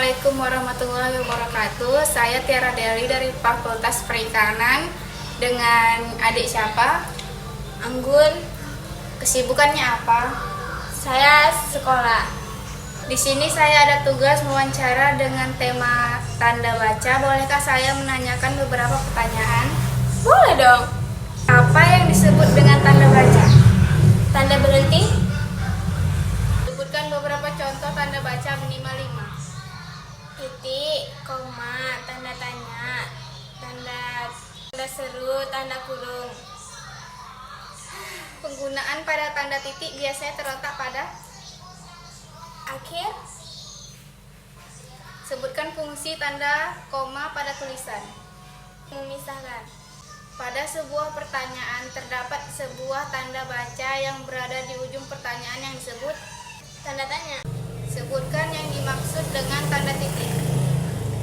Assalamualaikum warahmatullahi wabarakatuh. Saya Tiara Deli dari Fakultas Perikanan dengan adik siapa? Anggun. Kesibukannya apa? Saya sekolah. Di sini saya ada tugas wawancara dengan tema tanda baca. Bolehkah saya menanyakan beberapa pertanyaan? Boleh dong. Apa yang disebut dengan tanda baca? Tanda berhenti. Sebutkan beberapa contoh tanda baca minimal 5. Titik, koma, tanda tanya, tanda seru, tanda kurung. Penggunaan pada tanda titik biasanya terletak pada Akhir. sebutkan fungsi tanda koma pada tulisan. Memisahkan. Pada sebuah pertanyaan terdapat sebuah tanda baca yang berada di ujung pertanyaan yang disebut. Tanda tanya. Sebutkan yang dimaksud dengan tanda titik.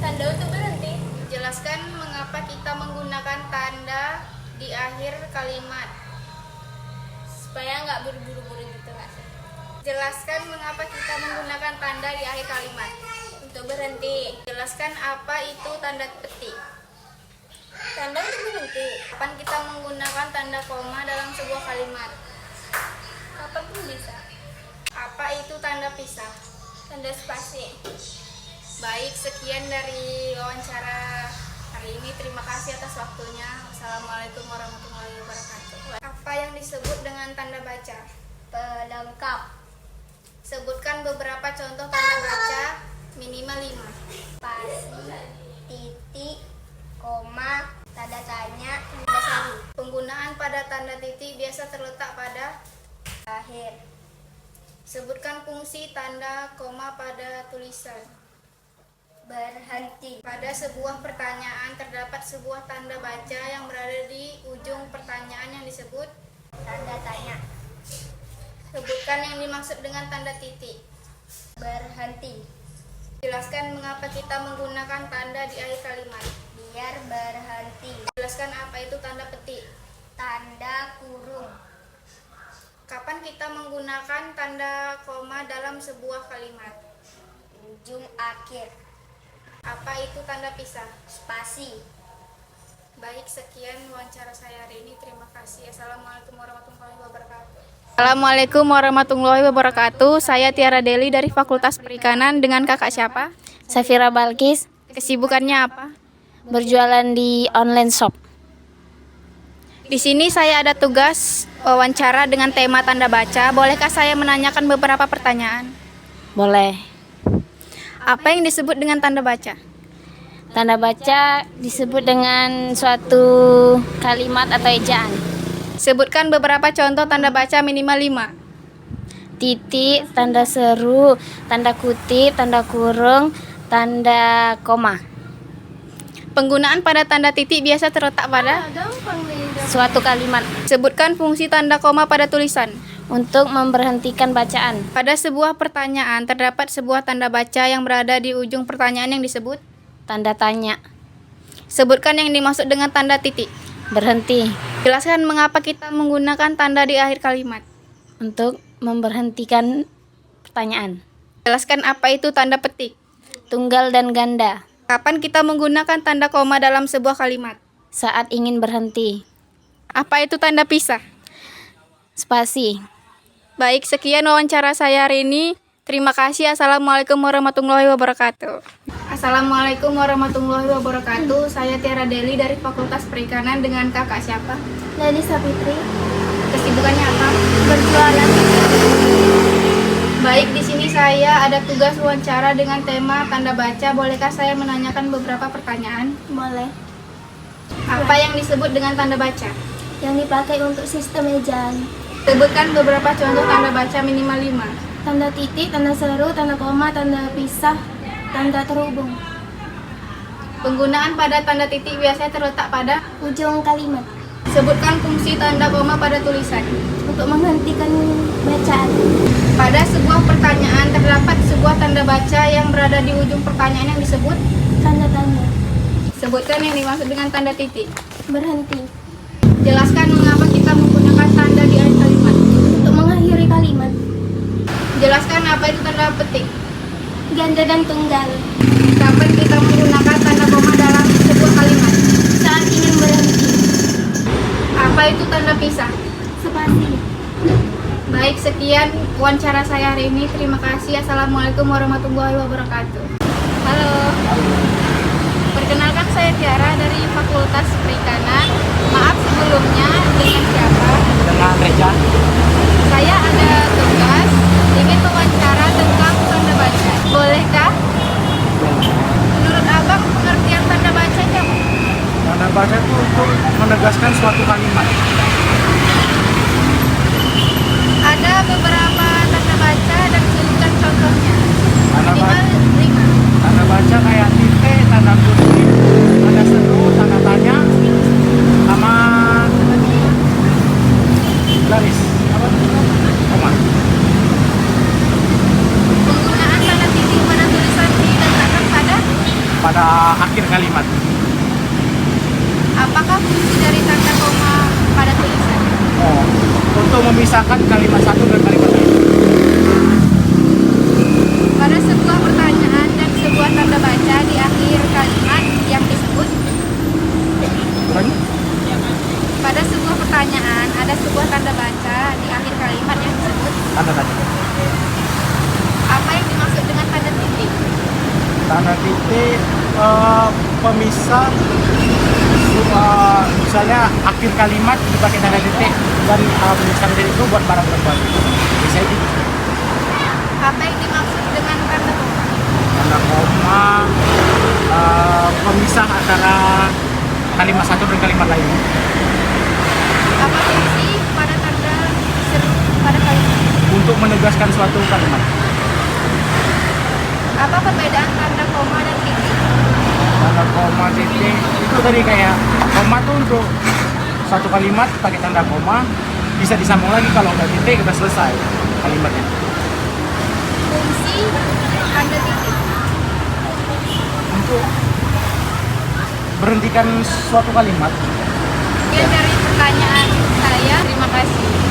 Tanda untuk berhenti. Jelaskan mengapa kita menggunakan tanda di akhir kalimat. Supaya nggak buru-buru gitu Kak. Jelaskan mengapa kita menggunakan tanda di akhir kalimat. Untuk berhenti. Jelaskan apa itu tanda petik. Tanda untuk berhenti. Kapan kita menggunakan tanda koma dalam sebuah kalimat? Kapan pun bisa. Apa itu tanda pisah? Tanda spasi. Baik, sekian dari wawancara hari ini. Terima kasih atas waktunya. Wassalamualaikum warahmatullahi wabarakatuh. Apa yang disebut dengan tanda baca? Pelengkap. Sebutkan beberapa contoh tanda baca minimal 5. Spasi, titik, koma, tanda tanya, tanda seru. Penggunaan pada tanda titik biasa terletak pada. Akhir. Sebutkan fungsi tanda koma pada tulisan. Berhenti. Pada sebuah pertanyaan terdapat sebuah tanda baca yang berada di ujung pertanyaan yang disebut. Tanda tanya. Sebutkan yang dimaksud dengan tanda titik. Berhenti. Jelaskan mengapa kita menggunakan tanda di akhir kalimat. Biar berhenti. Jelaskan apa itu tanda petik. Tanda kurung. Kapan kita menggunakan tanda koma dalam sebuah kalimat? Ujung akhir. Apa itu tanda pisah? Spasi. Baik, sekian wawancara saya hari ini. Terima kasih. Assalamualaikum warahmatullahi wabarakatuh. Assalamualaikum warahmatullahi wabarakatuh. Saya Tiara Deli dari Fakultas Perikanan dengan kakak siapa? Safira Balkis, Kesibukannya apa? berjualan di online shop. Di sini saya ada tugas wawancara dengan tema tanda baca. Bolehkah saya menanyakan beberapa pertanyaan? Boleh. Apa yang disebut dengan tanda baca? Tanda baca disebut dengan suatu kalimat atau ejaan. Sebutkan beberapa contoh tanda baca minimal 5. Titik, tanda seru, tanda kutip, tanda kurung, tanda koma. Penggunaan pada tanda titik biasa terletak pada. Suatu kalimat Sebutkan fungsi tanda koma pada tulisan. untuk memberhentikan bacaan. Pada sebuah pertanyaan terdapat sebuah tanda baca yang berada di ujung pertanyaan yang disebut. Tanda tanya. Sebutkan yang dimaksud dengan tanda titik. Berhenti. Jelaskan mengapa kita menggunakan tanda di akhir kalimat. Untuk memberhentikan pertanyaan. Jelaskan apa itu tanda petik. Tunggal dan ganda. Kapan kita menggunakan tanda koma dalam sebuah kalimat? Saat ingin berhenti. Apa itu tanda pisah? Spasi. Baik, sekian wawancara saya hari ini. Terima kasih. Assalamualaikum warahmatullahi wabarakatuh. Assalamualaikum warahmatullahi wabarakatuh. Saya Tiara Deli dari Fakultas Perikanan dengan kakak siapa? Lalisa Fitri. Kesibukannya apa? Berjualan. Baik, di sini saya ada tugas wawancara dengan tema tanda baca. Bolehkah saya menanyakan beberapa pertanyaan? Boleh. Apa yang disebut dengan tanda baca? Yang dipakai untuk sistem ejaan. Sebutkan beberapa contoh tanda baca minimal 5. Tanda titik, tanda seru, tanda koma, tanda pisah, tanda terhubung. Penggunaan pada tanda titik biasanya terletak pada. Ujung kalimat. Sebutkan fungsi tanda koma pada tulisan. Untuk menghentikan bacaan. Pada sebuah pertanyaan terdapat sebuah tanda baca yang berada di ujung pertanyaan yang disebut. Tanda tanya. Sebutkan yang dimaksud dengan tanda titik. Berhenti. Jelaskan mengapa kita menggunakan tanda di akhir kalimat. Untuk mengakhiri kalimat. Jelaskan apa itu tanda petik. ganda dan tunggal. Kapan kita menggunakan tanda koma dalam sebuah kalimat? Saat ingin berhenti. Apa itu tanda pisah? Spasi. Baik, sekian wawancara saya hari ini. Terima kasih. Assalamualaikum warahmatullahi wabarakatuh. Halo. Perkenalkan, saya Tiara dari Fakultas Perikanan. Maaf sebelumnya, dengan siapa? Dengan Reja. Saya ada tugas ingin mewawancara tentang tanda baca. Bolehkah? Menurut Abang, pengertian tanda baca itu apa? Tanda baca itu untuk menegaskan suatu kalimat. Ada beberapa tanda baca dan sebutkan contohnya. Tanda Minimal baca, 5. tanda baca kayak titik, tanda kutip, tanda seru, tanda tanya, sama garis. Apa? Koma. Penggunaan tanda titik pada tulisan diletakkan Pada akhir kalimat. apakah fungsi dari tanda koma pada tulisan? Oh, untuk memisahkan kalimat satu dan kalimat lain. Pada sebuah pertanyaan dan sebuah tanda baca di akhir kalimat yang disebut. Ulangi? Pada sebuah pertanyaan ada sebuah tanda baca di akhir kalimat yang disebut. Tanda tanya. Apa yang dimaksud dengan tanda titik? Tanda titik pemisah, misalnya akhir kalimat dipakai tanda titik dan pemisah titik itu buat barang terbaru. Bisa itu. Apa yang dimaksud dengan tanda koma? Tanda koma pemisah antara kalimat satu dan kalimat lain. Apa fungsi pada tanda seru pada kalimat? Untuk menegaskan suatu kalimat. Apa perbedaan tanda koma dan titik? Tanda koma titik itu tadi kayak koma tuh untuk satu kalimat pakai tanda koma, bisa disambung lagi kalau udah titik udah selesai kalimatnya. Fungsi tanda titik. Untuk berhentikan suatu kalimat. Sekian dari pertanyaan saya. Terima kasih.